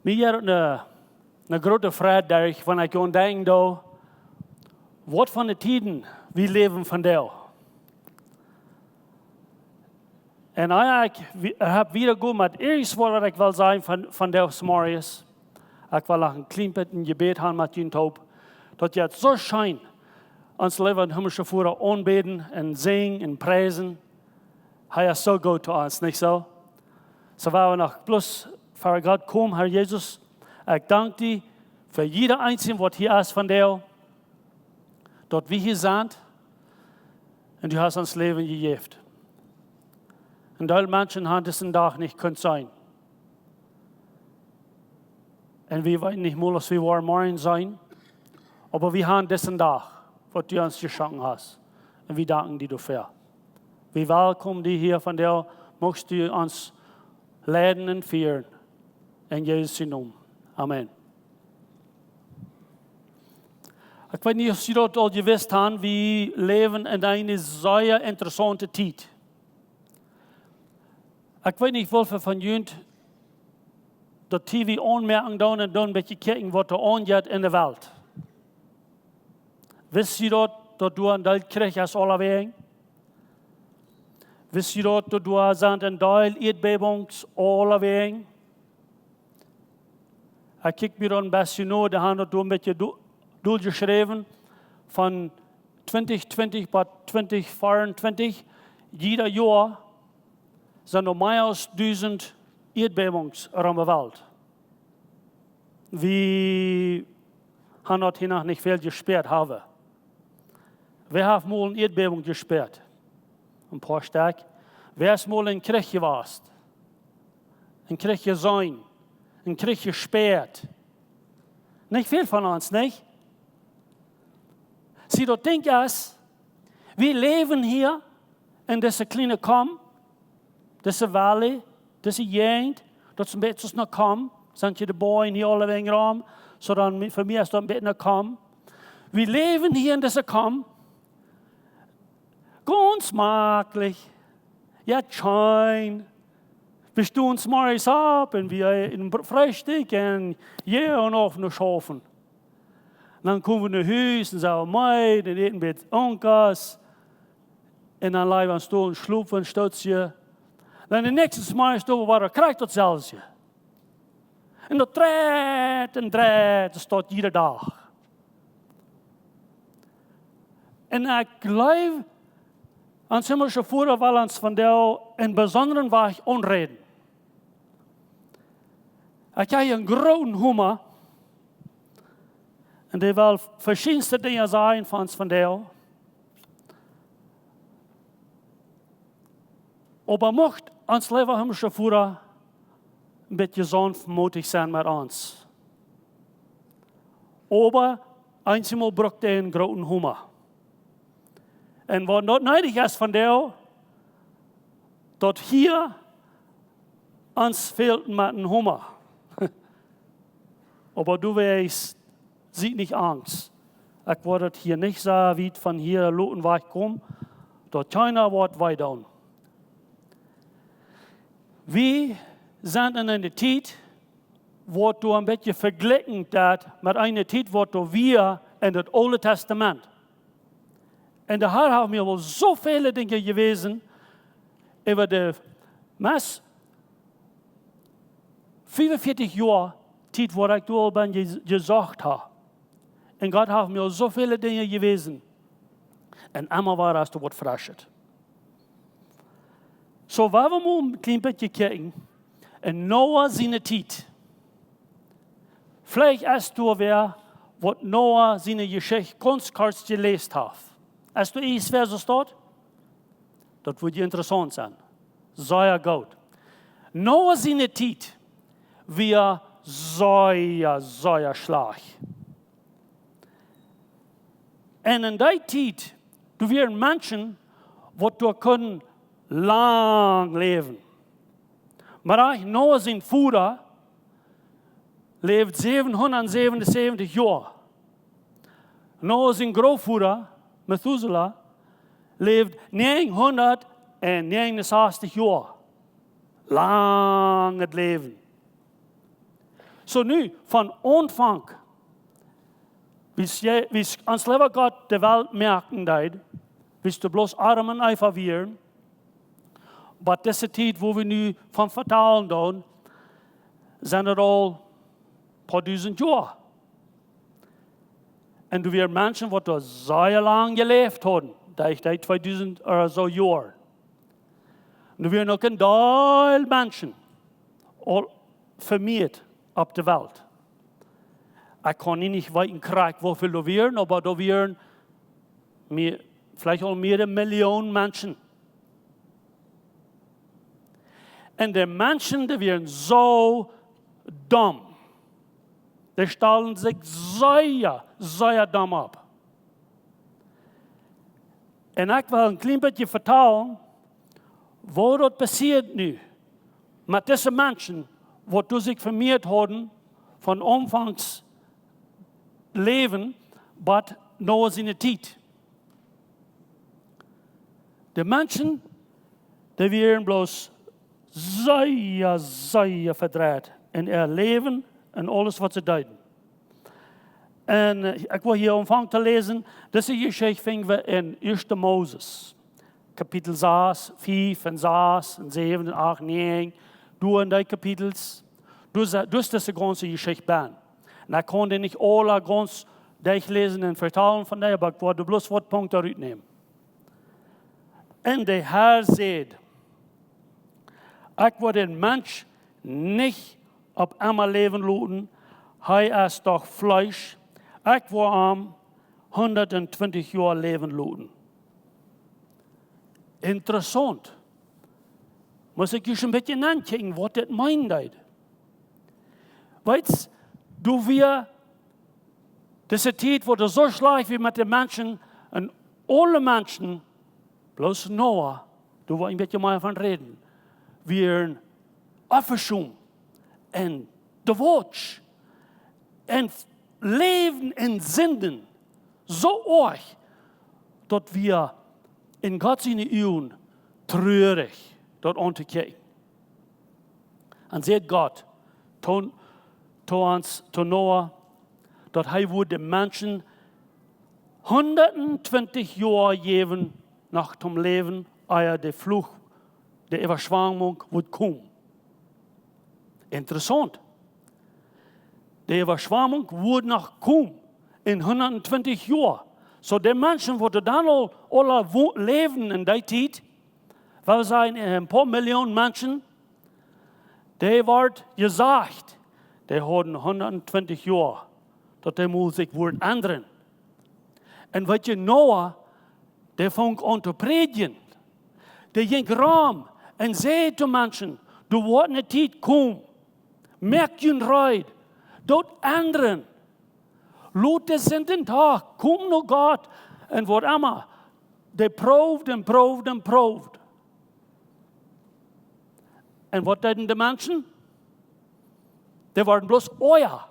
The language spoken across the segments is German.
Mir eine große Frage, wenn ich an denke, was von den Tiden wir leben von der. Und ich habe wieder gut mit erstes Wort, was ich will sagen von der Morgens. Ich will auch ein kleines Gebet haben mit den Taub. Dass jetzt so scheint, uns Leben himmlische Führer anbeten und singen und preisen. Er ist so gut zu uns, nicht so? So war wir noch bloß vor Gott kommen, Herr Jesus. Ich danke dir für jeder Einzelne, was hier ist von dir. Dort wir hier sind. Und du hast uns Leben gegeben. Und alle Menschen haben diesen Tag nicht können sein. Und wir wollen nicht mehr, als wir morgen sein. Aber wir haben diesen Tag, was du uns geschenkt hast. Und wir danken dir dafür. Wir willkommen dich hier von dir. Möchtest du uns leiden und führen. In Jesu Namen. Amen. Ich weiß nicht, ob Sie das all gewusst haben, wir leben in einer sehr interessanten Zeit. Ich weiß nicht, wie viele von Ihnen das TV anmerken und dann ein bisschen gucken, was da angeht in der Welt. Wisst ihr dort, dass du ein Weltkrieg hast, alle wegen? Wisst ihr dort, dass du ein Teil Erdbebungs, alle wegen? Ich kijk mir dann ein bisschen nur, da haben wir ein bisschen durchgeschrieben, von 2020 bis 2024, jeder Jahr sind noch mehr als 1000 Erdbebungen der Welt. Wir haben dort hier noch nicht viel gesperrt haben. Wir haben mal eine Erdbebung gesperrt. Ein paar Stück. Wer ist mal in Krieg gewesen? In Krieg gesehen? In Krieg gesperrt? Nicht viel von uns, nicht? Sie dort denken es, wir leben hier in dieser kleinen Kamm, diese Valley, diese Gegend, dat is een beetje naar Kam. Zijn je de boeien hier alle wegen rum, so dann für mich ist das ein bisschen eine Kam. Wir leben hier in dieser Kam. Ganz maglich. Ja, schein. Wir stehen uns morgens ab und wir in Frühstück und ja und auf nur schaffen. Dann kommen wir nach Hause und sagen, mei, dann eten wir Onkas. Und dann bleiben wir stehen und schlupfen und stutzen. Dann den nächsten Mal stehen wir, krijgt datzelfde. En dat draait en draait, dat staat iedere dag. En ik geloof, aan hemelse voeren wel eens van jou in bijzondere weg onreden. Ik heb een grote humor. En die wil verschillende dingen zijn van jou. Aber mocht ons leven hemelse voeren een beetje sanftmoedig zijn met ons. Aber eenmaal braucht hij een grote humor. En wat not nodig is van jou, dat hier ons fehlt met een humor. Aber du weißt, ziet niet angst. Ik word het hier niet zo wie van hier loten waar ik kom, dat keiner wordt wij doen. Wir sind in einer Zeit, wo du ein bisschen verglichen dat mit einer Zeit, wo wir in das Alte Testament. Und da haben wir wohl so viele Dinge gewesen über die 45 Jahre Zeit, wo ich da bin, gesagt habe. Und Gott hat mir so viele Dinge gewesen. Und einmal war das was Frisches. So, waar we mal ein klein bisschen kijken, in Noah seine Zeit. Vielleicht hast du wer, was Noah seine Geschichte ganz kurz gelesen hat. Hast du iets wer so steht? Das würde interessant sein. Sehr gut. Noah seine Zeit war sehr schlecht. Und in der Zeit, du wirst Menschen, die du können lang leben. Maar Noah zijn vader leeft 777 jaar. Noah zijn grootvader, Methuselah, leeft 969 jaar. Lang het leven. So nu, van Anfang, wie ans leven Gott de Welt merken deed, wist du bloß armen einfach wären. Aber diese Zeit, wo wir nu von vertalen doen, sind es al ein paar duizend Jahre. Und wir Menschen, die da sehr lang gelebt haben, da ich 2000 oder so Jahre. Und wir noch ein Teil Menschen, all vermehrt auf der Welt. Ich kann nicht weiten kriegen, wie viel da wären, aber da wären vielleicht auch mehrere Millionen Menschen. Und die Menschen, die wären so dumm. Die stellen sich sehr, sehr dumm ab. Und ich will ein klein bisschen vertellen, was dort passiert nu mit diesen Menschen, die sich vermehrt haben, von Anfangs Leben, bis Noah seine Zeit. Die Menschen, die wären bloß sehr, sehr verdreht in ihr Leben und alles, was sie deuten. Und ich will hier anfangen zu lesen, diese Geschichte finden wir in 1. Moses, Kapitel 6, 5 und 6 und 7 und 8, 9, du in die Kapitels, du hast diese ganze Geschichte bein. Und ich konnte nicht alle ganz durchlesen und vertalen von dir, aber ich wollte bloß ein Punkt daraus nehmen. Und der Herr sagt, ich will den Mensch nicht auf einmal leben lassen, er ist doch Fleisch. Ich will ihm 120 Jahre leben lassen. Interessant. Muss ich just ein bisschen angucken, was das meint. Weißt du, wir, diese Zeit, wo du so schlecht wie mit den Menschen, und alle Menschen, bloß Noah, du wolltest ein bisschen mal davon reden, wir Afferschum und der Watch und Leben in Sünden so arg, dass wir in Gottes Augen traurig dort untergehen. Und sagt Gott zu Noah, dass er den Menschen 120 Jahre geben nach dem Leben, ehe der Fluch, der Überschwemmung wird kommen. Interessant. Die Überschwemmung wird noch kommen in 120 Jahren. So die Menschen, die dann alle leben in der Zeit, wir sagen ein paar Millionen Menschen, die wird gesagt, die haben 120 Jahre, dass die muss sich wohl ändern. Und was je Noah, der fängt an zu predigen, der ging rum und sagt zu Menschen, du wirst eine Zeit kommen, merkt ihr Reid, dort ändern. Laut des in den Tag, komm nur Gott und was immer. Der probt und probt und probt. Und was taten die Menschen? Die waren bloß euer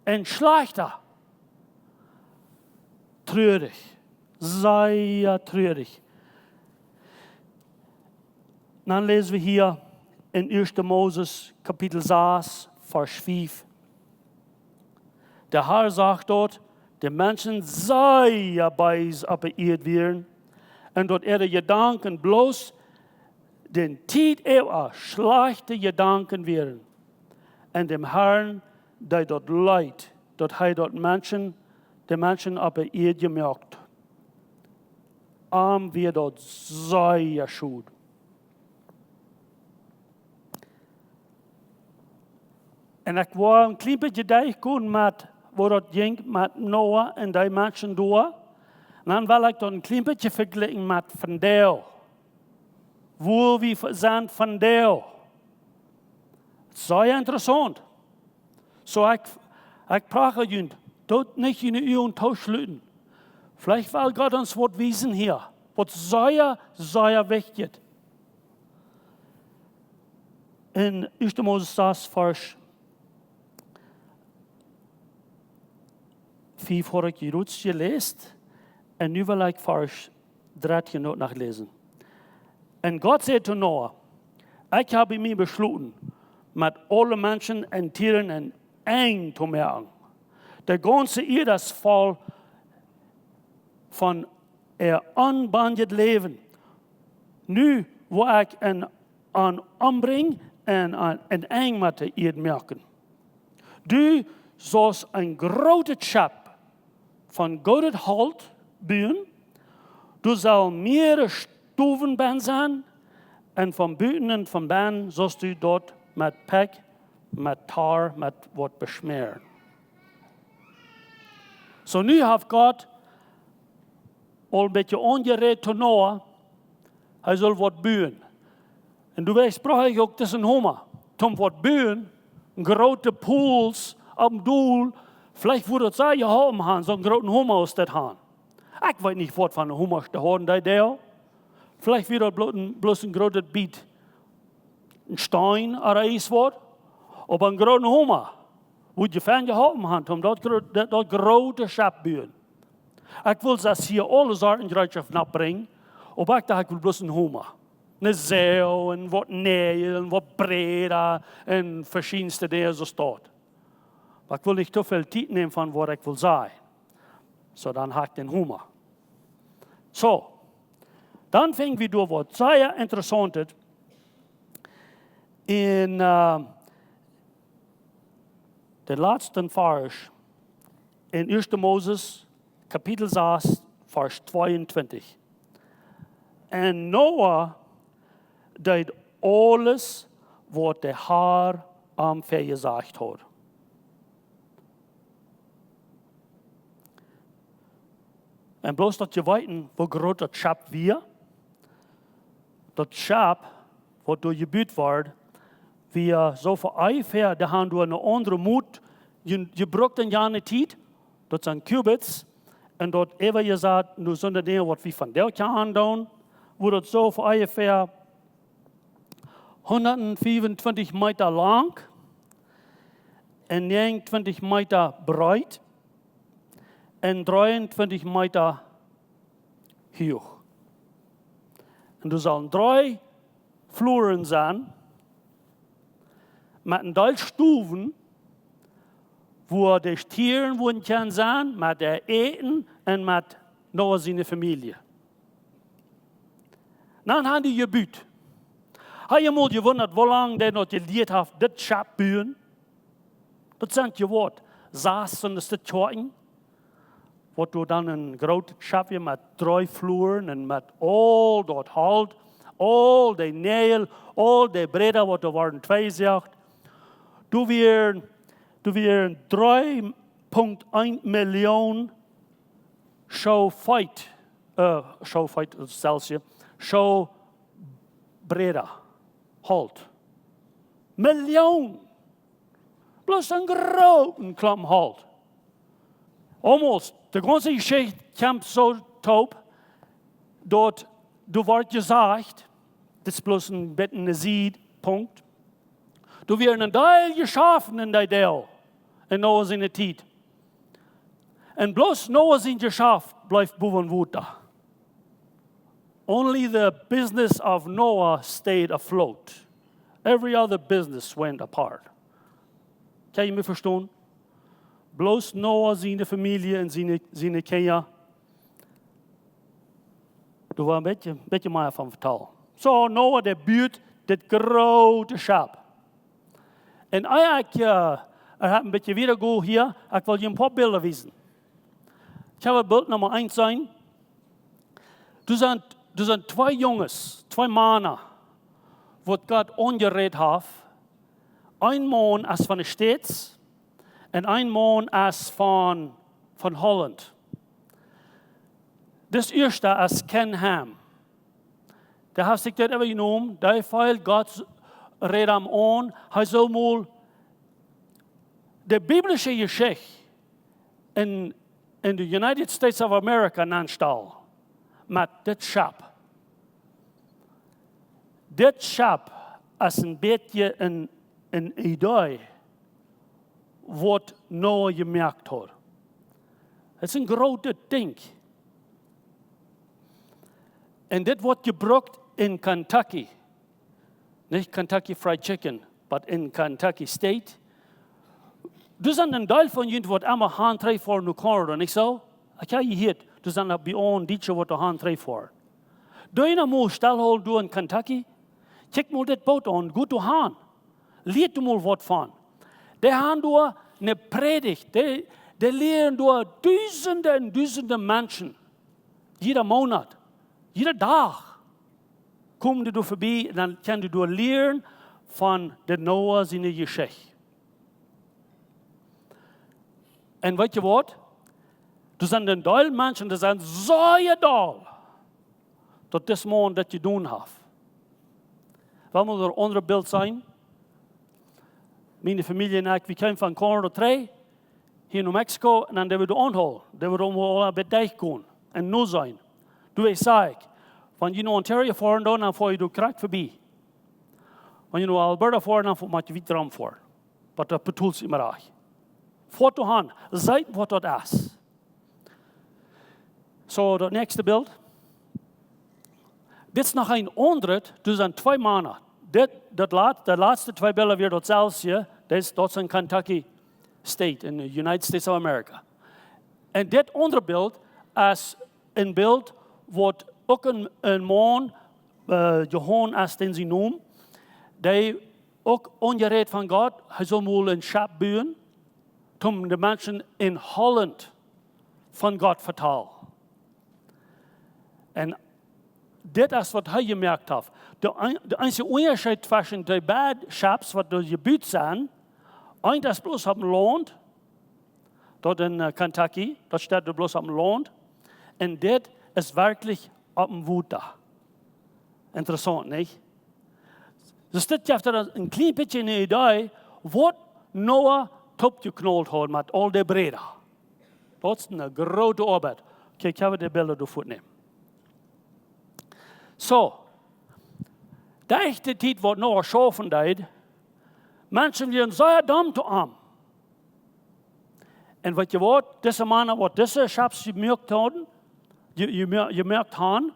und schlechter. Traurig, sehr traurig. Dann lesen wir hier in 1. Moses, Kapitel 6, Vers 5. Der Herr sagt dort, die Menschen sei beis abgeirrt werden und dort ihre Gedanken bloß den Tieet schlechte Gedanken werden. Und dem Herrn, der dort leid, dort er dort die Menschen abgeirrt gemerkt. Arm wird dort sehr schuld. Und ich war ein klein bisschen durchgekommen mit, wo das ging mit Noah und die Menschen durch. Und dann will ich das ein klein bisschen vergleichen mit von der. Wo wir sind von der. Sehr interessant. So ich brauche ihn, dort nicht in die Augen tauschlüten. Vielleicht will Gott uns was wissen hier, was sehr, sehr wichtig ist. In 1. Moses 6, Vers 5 habe ich gerutzt gelesen. Und nu will ich Vers 13 noch nachlesen. Und Gott sagte zu Noah, ich habe mir beschlossen, mit allen Menschen und Tieren und eng zu merken. Der ganze Ehe, das voll von unbandet Leben. Nu, wo ich an ombring en eng met de Ehe merken. Du zoals een grote chap van Gottes halt buen. Du zal meer stoven zijn. En van buiten en van binnen zoals du dort met pek, met tar, met wat besmeren. So nu heeft God al een beetje ongereed tot Noah. Hij zal wat buen. En du weißt, brauche ich auch diesen Hummer. Zum wat buen, grote pools am Doel. Vielleicht würde es sein, haben, so einen großen Hummer aus der Hand. Ich weiß nicht, was von einem Hummer zu haben, der. Vielleicht wird das bloß ein großes Biet. Ein Stein oder ein Wort. Aber ein großer Hummer, wo die Fan geholfen haben, um dort große Schab bühen. Ich will das hier alle Sorten Gerätschaft nachbringen, aber ich dachte, ich will bloß einen Hummer. Eine Sau, und was Nägel, und was Breder, und verschiedenste Dinge so dort. Aber ich will nicht zu viel Zeit nehmen von was ich will sagen. So, dann habe ich den Hummer. So, dann fingen wir durch, was sehr interessant ist. In der letzten Vers, in 1. Moses, Kapitel 6, Vers 22. Und Noah deed alles, was der Herr am gesagt hat. Und bloß, dass ihr weiten, wo groß das Schab wir, das Schab, was durch gebüht wird, wir so vereifert, da haben wir eine andere Mut, je braucht dann ja eine Zeit, das sind Cubits, und dort ever gesagt, nur so eine Dinge, was wir von der kann tun, wo das so vereifert 125 Meter lang und 29 Meter breit und 23 Meter hoch. Und du sollen 3 Fluren sein, mit einem Teil Stufen, wo die Tiere wohnen können sein, mit der Eten und mit Noah seine Familie. Dann haben die gebüht. Habe je mal gewundert, wie lange der noch geleerd hat, das Schab bühen? Das sind die Worte. Saß und das Tjoten, wo du dann ein großes Schab mit 3 Fluren und mit all dort halt, all die Nägel, all die Bretter, wo du waren 2 sagt. Du wirst 3,1 Millionen Showfight Celsius, Bretter. Halt. Millionen. Bloß ein großen Klamm halt. Almost. Die ganze Geschichte kommt so taub, dort, du wird gesagt, das ist bloß ein bisschen ein Siedpunkt, du wirst ein Teil geschaffen in der Dell, in Noah seine Zeit. Und bloß Noah sein Geschaft bleibt boven Wuta. Only the business of Noah stayed afloat. Every other business went apart. Kan je me verstaan? Bloß Noah, seine Familie und seine Kinder. Du war een beetje meer van vertellen. So, Noah, der buurt dit grote Schab. En eigenlijk, een beetje weer go hier, ik wil je een paar beelden wijzen. Ik heb het beeld nummer 1 zijn. Er zijn 2 Jungs, 2 Männer, wat Gott angeredet hat. Ein Mann ist von den States und ein Mann ist von Holland. Das erste ist Ken Ham. Der hat sich das immer genommen, der feilt Gott redet am an, er soll mal die biblische Geschichte in den United States of America anstellen. Met dit schap. Dit schap is een beetje een idee wat Noah gemerkt had. Het is een groot ding. En dit wordt gebruikt in Kentucky. Niet Kentucky Fried Chicken, maar in Kentucky State. du zijn een deel van jullie wat allemaal handtrei voor nu korren, niet zo? Ik heb je hier, du zijn dat bij ons dietje wat de handtrei voor. Doe je nou maar stelhol door in Kentucky? Kijk maar dit boot aan, goed te gaan. Leer er maar wat van. Die gaan door een predigt. Die leren door duizenden en duizenden mensen. Jeder maand, jede dag. Kom je door voorbij en dan kan je door leren van de Noah zijn geschichte. En weet je wat? Er zijn een deel mensen die zijn zo dol. Dat is morgen dat je doen hebt. Wat moet er een ander beeld zijn? Mijn familie en ik, we kwamen van Colorado 3 hier naar Mexico en dan hebben we de aanhol. Dat we allemaal bij dijk gaan en nu zijn. Toen zei ik, van je naar Ontario voor dan voor je door krak voorbij. Van je naar Alberta voor dan moet je weer voor. Wat dat bedoelt immer ook. Voor te gaan, zijt wat dat is. Zo, dat nächste beeld. Dit is nog een andere, dus zijn 2 maanden. De laatste 2 beelden weer datzelfde. Dat is in Kentucky State, in de United States of America. En dit andere beeld is een beeld wat ook een man, Johan als den ze noemen, die ook ongereed van God, hij zal moet een schap bouwen, om de mensen in Holland van God vertellen. En dit is wat hij gemerkt heeft. De enige onderscheid tussen de beide schaps wat door je buurt zijn, een is bloos op een land, dat in Kentucky, dat staat er bloos op een land, en dit is werkelijk op een woede. Interessant, niet? Dus dit geeft er een klein beetje een idee, wat Noah topgeknald had met al die breda. Dat is een grote arbeid. Kijk, hebben we de beelden ervoor nemen. Zo, de echte tijd wat Noah schaffen deed, mensen zijn zeer dom te arm. En weet je wat, deze mannen, wat deze schaps gemerkt hadden, je merkt aan,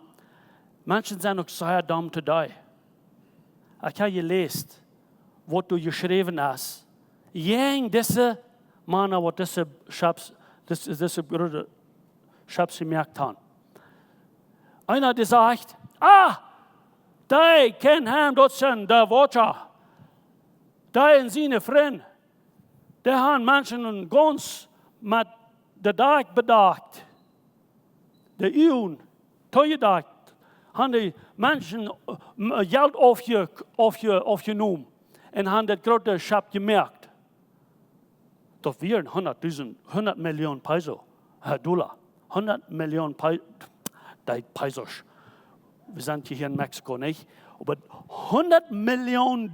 mensen zijn ook zeer dom te die. Ik heb je lezen, wat er geschreven is. Jeng deze mannen, wat deze broeder schaps gemerkt hadden. Einer die zegt, die kennen hem, dat zijn de watcher. Die en zijn vriend. Die hebben mensen een gans met de dag bedacht. De eeuwen, toegedacht. Hebben die mensen geld afgenomen. En hebben dat grote schap gemerkt. Dat weer 100 miljoen peso. $100 miljoen pesos. We zijn hier in Mexico, niet? Maar $100 miljoen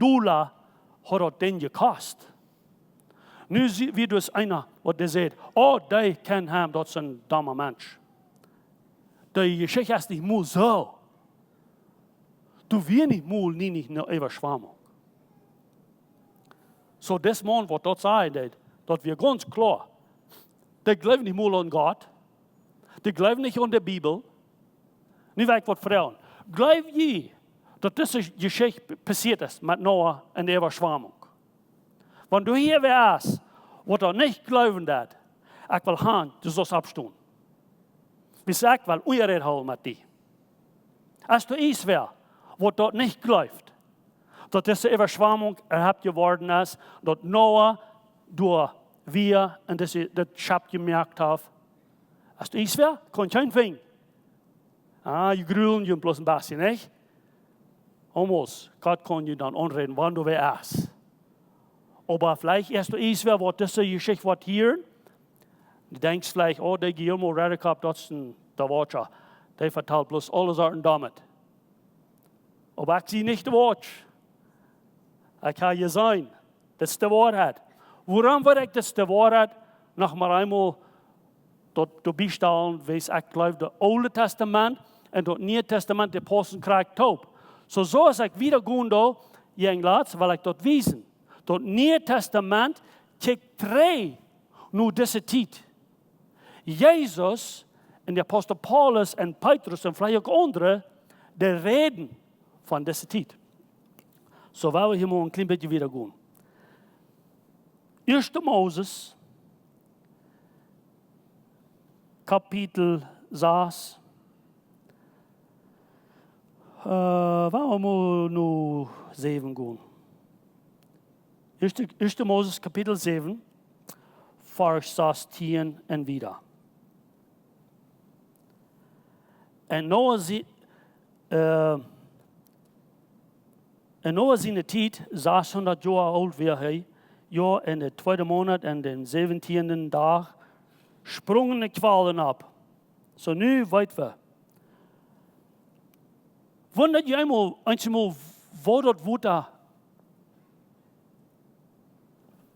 had dat ding gekost. Nu zie je dus einer, wat die zegt, die kennen hem, dat is een domme mens. De geschichte is niet moe zo. Du wir niet moe, niet overschwamming. Zo, des man wat dat zei, dat we ganz klar, die geloven niet moe aan God, die geloven niet aan de Bijbel. Nu wil ik wat vertellen. Geloof je dat deze geschichte passiert is met Noah en de overschwamming? Want du hier weer is, wat er niet geloven dat, ik wil gaan, dus dat afstaan. We zeggen, ik wil ongereed houden met die. Als du iets weer, wat dat niet gelooft, dat deze overschwamming erhebt geworden is, dat Noah door wir en dat schap gemerkt heeft, als du iets weer, kan je geen ving. Je gruwelen je bloß een beetje, niet? Almost, Gott kann je dan onreden, wanneer du weer is. Aber vielleicht erst du iets weer wat deze geschichte wat hier, du denkst vielleicht, der Guillermo Redecop, dat is der Watcher, der vertelt bloß alle Sorten damit. Aber ich zie nicht de Watch. Ich kann je sein, das ist die Wahrheit. Woran wird ich das die Wahrheit noch mal einmal dort bestellen, wees ich glaube, das Alte Testament en das Neue Testament, der Apostel krijgt op. So als ich wieder gehen da, laatst, weil ich dort wiesen. Das Neue Testament kijkt 3 nu deze tijd. Jezus en de apostel Paulus en Petrus en vielleicht ook anderen, die reden van deze tijd. Zo willen we hier maar een klein beetje wieder gaan. 1. Moses, Kapitel 6. Waarom nu 7 gaan? 1. Moses, Kapitel 7, vers 10 en wieder. En Noah zijn Tieet, 600 jaar oud weer hij, ja, in de 2e maand en de 17e dag, sprongen de kwalen op. Zo nu weten we. Wundert je eenmaal waar dat water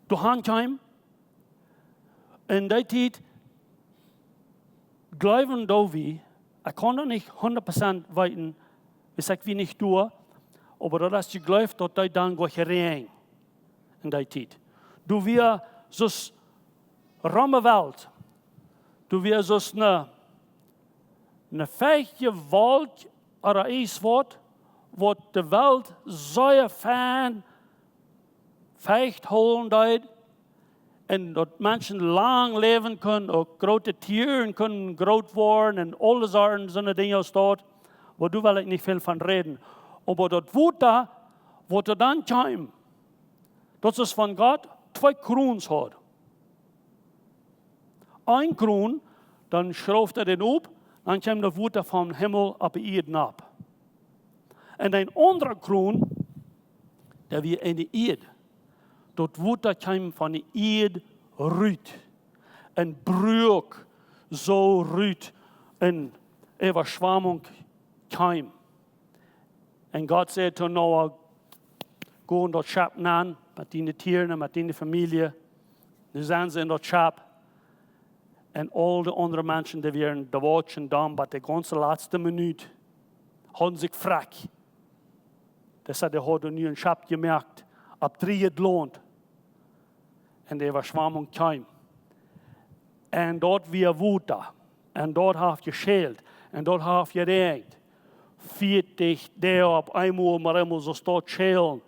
doorheen kwam? In die tijd geloven dat we, ik kan dat niet 100% weten, is ik wie niet door, aber dat is je gelooft dat die dan gaat gereden in die tijd. Du wir zo'n ramme Welt, du wir zo'n een feiche Welt, oder is wat de Welt zo fijn feicht holen deed. En dat mensen lang leven kunnen, ook grote dieren kunnen groot worden en alle soorten zo'n dingen staat. Maar daar wil ik niet veel van reden. Maar dat water, wat er dan kwam, dat is van God 2 kroons had. 1 kroon, dan schroeft den op, dan kwam dat water van Himmel op de aarde op. En een andere kroon, dat weer in de aarde. Dat water kwam van de aarde ruit. En broek zo ruit. En overschwamming kwam. En God zei tot Noah, ga in dat schap aan, met die tieren, met die familie. Nu zijn ze in dat schap. En al de andere mensen die waren de watchen dan, maar de ganze laatste minuut, hadden zich vrak. Dus hij had nu een schap gemerkt, op 3 het loont. En de overschwamming kwam. En dort weer water. En dort heeft je schild. En dort heeft je regend. 40 dagen op eenmaal, maar eenmaal zo staat schelen.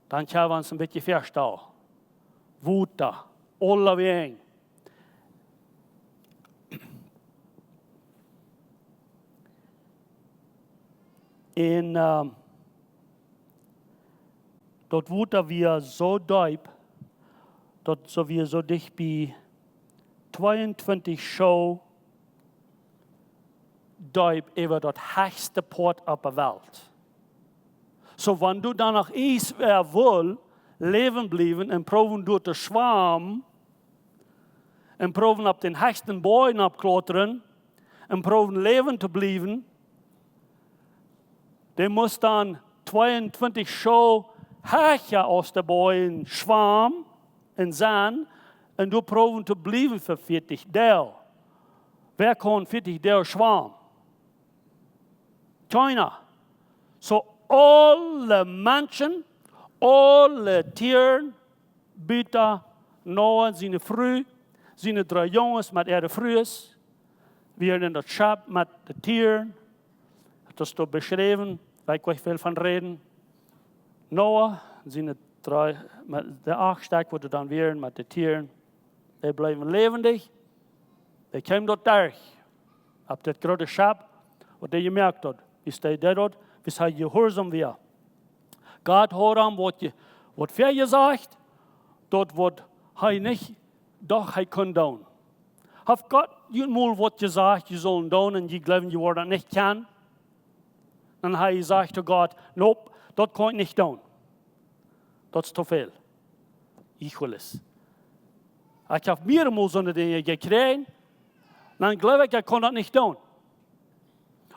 Dan gaan we ons een beetje verstaan. Water. Alle wegen. En dat water weer zo diep, dat zo weer zo dicht bij 22 show diep over dat hoogste poort op de wereld. So, wanneer du dan nog eens weer wil leven blijven en proeven door te zwemmen, en proeven op den hoogste boom opklotteren, en proeven leven te blijven, dan moest dan 22 show hoger als de boom zwemmen en zijn, en du proeven te blijven voor 40 dagen. Wer kan 40 dagen zwemmen? Keiner. So alle mensen, alle dieren, buiten Noah, zijn vrouw, zijn 3 jongens met ihre vrouwen, weer in dat schap met de dieren. Dat is toch beschreven, waar ik veel van reden. Noah, zijn 3, met de 8 stuk wordt dan weer met de dieren. Die blijven levendig. Die komen tot daar. Op dat grote schap, wat je merkt dat. Is hij dat? Is hij gehoorzaam weer. God hoort aan wat voor je zegt, dat wat hij niet, doch hij kan doen. Heeft God eenmaal wat je zegt, je zullen doen en je gelooft je wordt dat niet kan? Dan hij zegt tot God, nope, dat kan ik niet doen. Dat is te veel. Ik wil het. Ik heb meermaals zo'n dingen gekregen, dan geloof ik kan dat niet doen.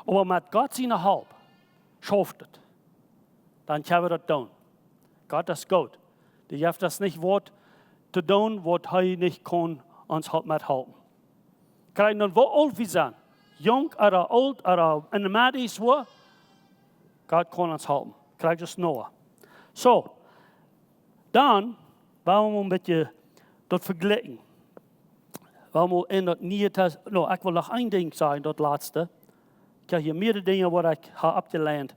Maar met God zijn hulp, schafft het. Dan kunnen we dat doen. God is goed. Die heeft das niet wat te doen, wat hij niet kan ons met helpen. Krijg dan wat oud we zijn. Jong, oder oud, oder in de midden is wat. God kan ons helpen. Krijg dus Noah. Zo. Dan, waarom een beetje dat vergelijken. Waarom in dat Nieuwe Testament. Nou, ik wil nog één ding zeggen, dat laatste. Ik heb hier meerdere dingen wat ik heb opgeleerd.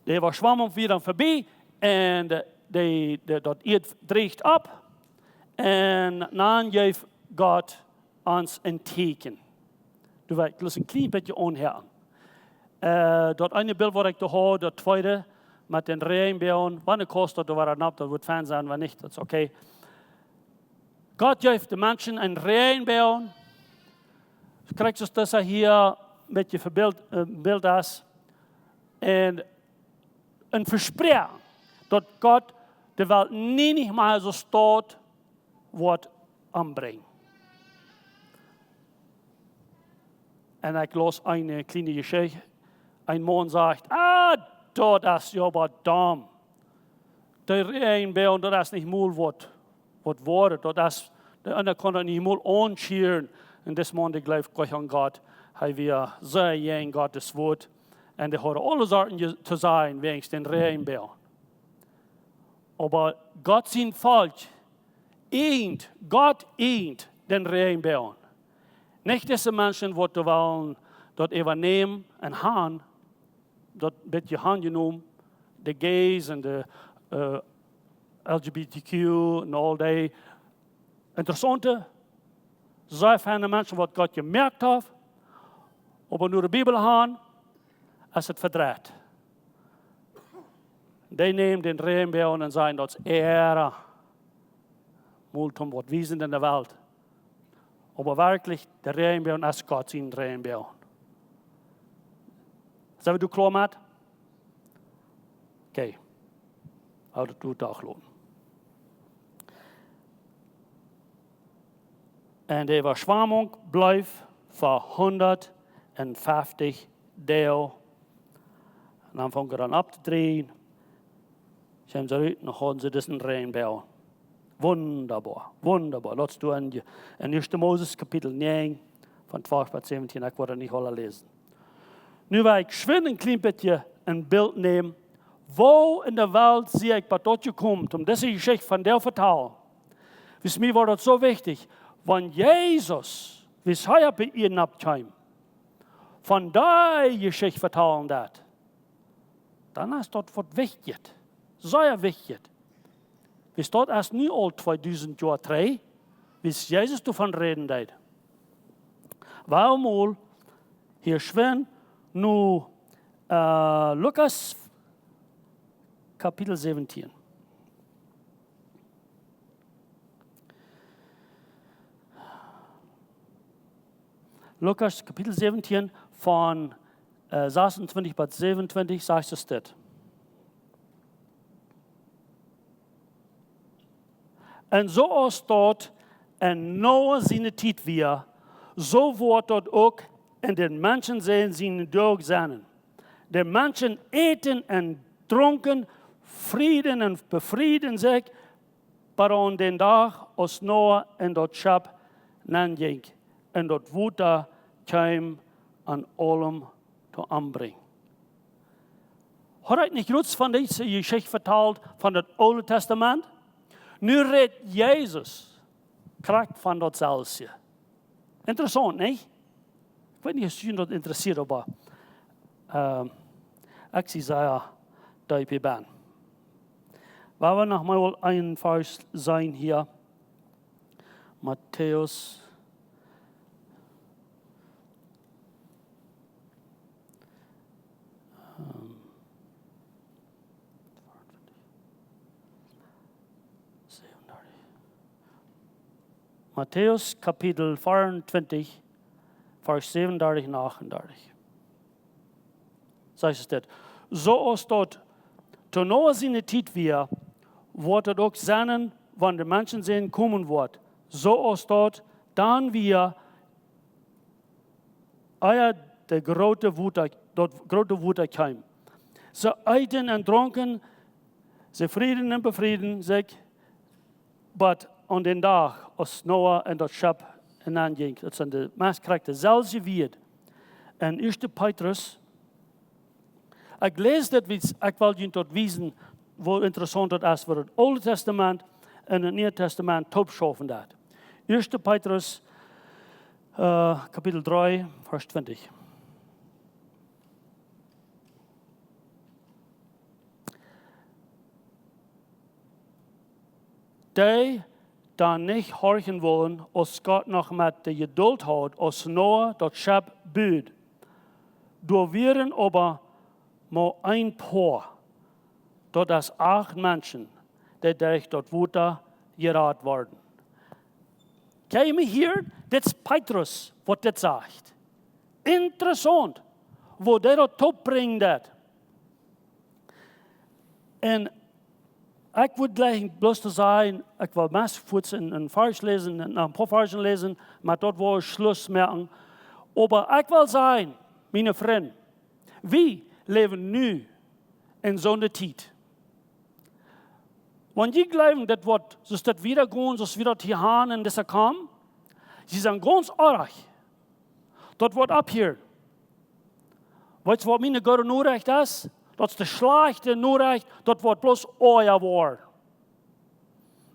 De overschwamming weer dan voorbij. En dat Tieet dreigt ab. En dan geeft God ons een teken. Du weet, ik lust een klein beetje onherren. Dat ene beeld wat ik te hoor, dat tweede, met den regenbogen. Wanneer kost dat, waar het nap, dat wordt fijn zijn, wanneer niet, dat is oké. God geeft de mensen een regenbogen. Je krijgt dus dat hier een beetje beeld is. En een verspreking dat God de wereld niet meer zo stoot wordt aanbrengen. En ik las een kleine geschichte. Een man zegt, dat is ja wat dom. De regenbogen, dat is niet moeilijk wat worden. Dat is, de ander kan het niet moeilijk aanschieren. En deze man die gelooft gleich aan God. Hij weer zeer in Gottes woord. En die horen alle zaken te zijn wegens den regenbogen. Aber Gott zijn volk God eent den regenbogen. Nicht diese Menschen, die wollen dat even nemen en gaan, dat beetje aangenomen, de gays en de LGBTQ en al die interessante, zeer fijne mensen wat God gemerkt heeft, maar nu de Bibel gaan, is het verdraaid. Die nemen den regenbogen en zeggen dat is Ehre, multum wat wiesen in de wereld. Aber wirklich, der Regenbogen ist Gott sein Regenbogen. Zijn we klaar met? Oké. Houd het goed dagloon. En de Verschwammung blijft voor 150 dagen. En dan vangen we dan op te drehen. Zijn ze uit, dan gaan ze dus een regenbogen. Wunderbar, wunderbar. Lass du in 1. Moses Kapitel 9 von 12 bis 17, ich werde nicht alle lesen. Nu wil ik schwin een klein beetje een beeld nemen. Wo in der Welt zie ik wat tot je komt, om deze geschichte van der vertalen. Für mich war das so wichtig. Wenn Jesus, wie es hier bei ihnen abkam, von der Geschichte vertalen dat, dann ist das was wichtig. Sehr wichtig. Wie staat erst nu al 2000 jaar terug, wie Jezus davon reden deed. Waarom hier schwen nu Lukas Kapitel 17. Lukas Kapitel 17 von 26 bis 27 sagt es dit. En zoals dat en Noah zijn tijd weer, zo wordt dat ook in den mensen zijn dag zijn. De mensen eten en dronken, vrienden en bevrieden zich, maar aan den dag als Noah en dat schap nanging en dat water kwam aan allem te aanbrengen. Had ik niet iets van deze geschichte verteld van het Oude Testament? Nu redt Jezus kracht van dat zelfs. Interessant, niet? Ik weet niet of je dat interesseert, maar ik zie zeer duidelijk ben. Waar we nog maar een vers zijn hier. Matthäus. Matthäus Kapitel 24, vers 37 en 38. Zegt es dit. Zoals dat te Noah zijn tijd weer, wordt het ook zijn, wanneer de mensen zijn komen wordt. Zoals dat dan weer, de grote woede kwam. Ze eten en dronken, ze vrienden en bevrieden zich, maar aan den dag als Noah en dat schap en aanging. Dat zijn de meest krijgt dezelfde weer. En 1. Petrus. Ik lees dat, ik wil je tot wijzen, hoe interessant dat is voor het Oude Testament en het Nieuwe Testament topschaffen dat. 1. Petrus, kapitel 3, vers 20. die dan nicht horchen wollen, als Gott noch mit der Geduld hat, als Noah das Schab büht. Du wären aber mal ein paar, dort das 8 Menschen, die durch dort Wunder gerat worden. Kijk me hier, dit is Petrus, wat dit sagt. Interessant, wo der dat opbringt dat. En ik wil gleich bloß te zeggen, ik wil meest voets een vers lezen, een paar versen lezen, maar dort wil ik Schluss maken. Aber ik wil zeggen, meine vrienden, wie leven nu in zo'n tijd? Want die geloven dat wat, zoals dat wieder gaan, zoals we dat hier gaan en dat kwam, sie zijn ganz erg. Dat wordt ab hier. Weet je wat mijn goede Noorrecht is? Dat is de slechte Noorrecht, dat wordt bloß euer woord.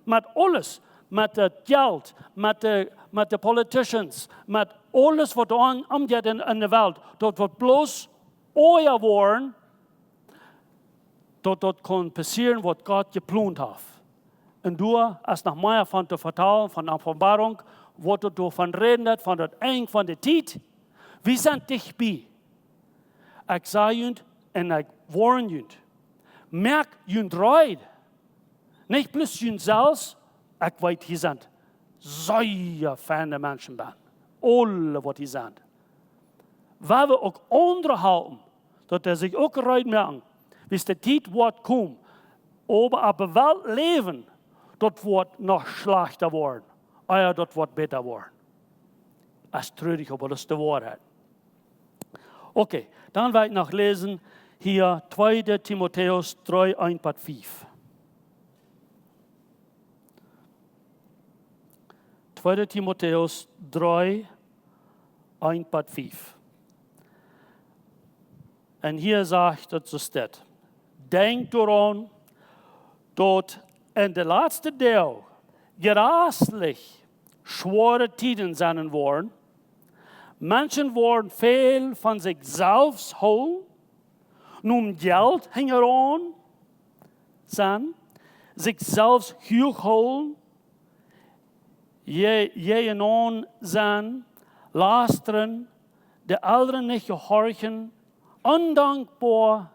Met alles, met het geld, met de politicians, met alles wat omgaat in de wereld, dat wordt bloß euer woord. Dat kan passieren, wat God geplant heeft. En door, als nog meer van te vertellen, van de openbaring, wat du van reden, van het eind van de tijd, we zijn dichtbij. Ik zeg jullie en ik warn jullie. Merk jullie draait. Niet plus jullie zelfs, ik weet, hier zijn zeer fijne mensen ben. Alle wat hier zijn. Waar we ook onderhouden, dat er zich ook eruit merken, bis de tijd wordt komt, aber wel leven, dat wordt nog slechter worden. Ja, dat wordt beter worden. Dat is treurig, aber dat is de waarheid. Oké, dan wil ik nog lezen hier 2 Timotheus 3, 1-5. 2 Timotheus 3, 1-5. En hier sagt het zo steht. Denk eraan dat in de laatste deel gerastelijk schwere tijden zijn worden. Menschen worden veel van zichzelf holen, nun geld hangen zijn, zichzelf hoog holen, je en on zijn, lasteren, de anderen niet gehorchen, ondankbaar,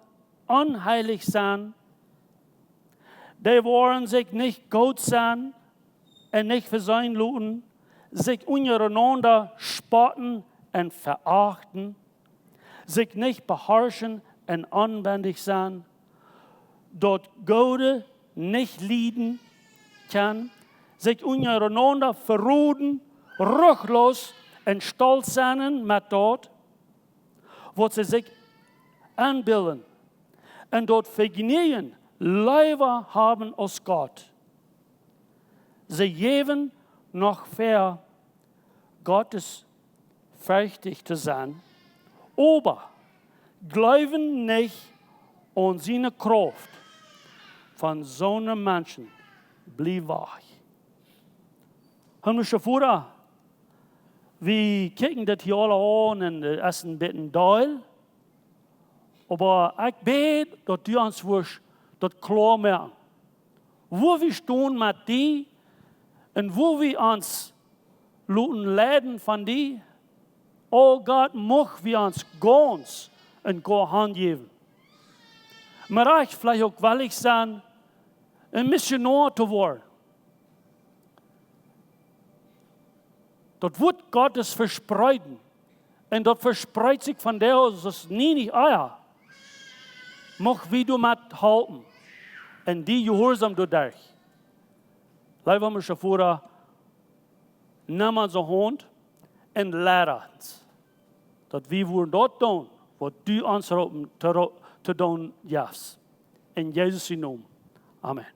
onheilig zijn. Die worden zich niet goed zijn en niet verzijn laten, zich ondereinander spotten en verachten, zich niet beherrschen en onwendig zijn, dat Gode niet lieden kan, zich ondereinander verroeden, ruglos en stolz zijn met dat, wat ze zich aanbeelden. En dat vergenen liever haben als Gott. Ze geven nog ver Gottes fürchtig zu sein, aber glauben nicht an seine Kraft. Von so einem Menschen blieb wach. Himmlische Vater, wir kicken das hier alle an und essen ein bisschen Deil. Aber ich bete, dass du uns das klar machen. Wo wir stehen mit dir und wo wir uns leiden von dir. Oh Gott, mag wir uns ganz in Gott Hand geben. Maar ich vielleicht auch willig sein, ein Missionar zu werden. Das wird Gottes verspreiten. Und das verspreitet sich von der aus, das nie nicht Eier. Mach wie du mit halten. Und die gehorsam du durch. Lieber mich vor, nimm uns eine Hand und lehre uns. Dass wir dort tun, was du uns zu tun hast. In Jesus' Namen. Amen.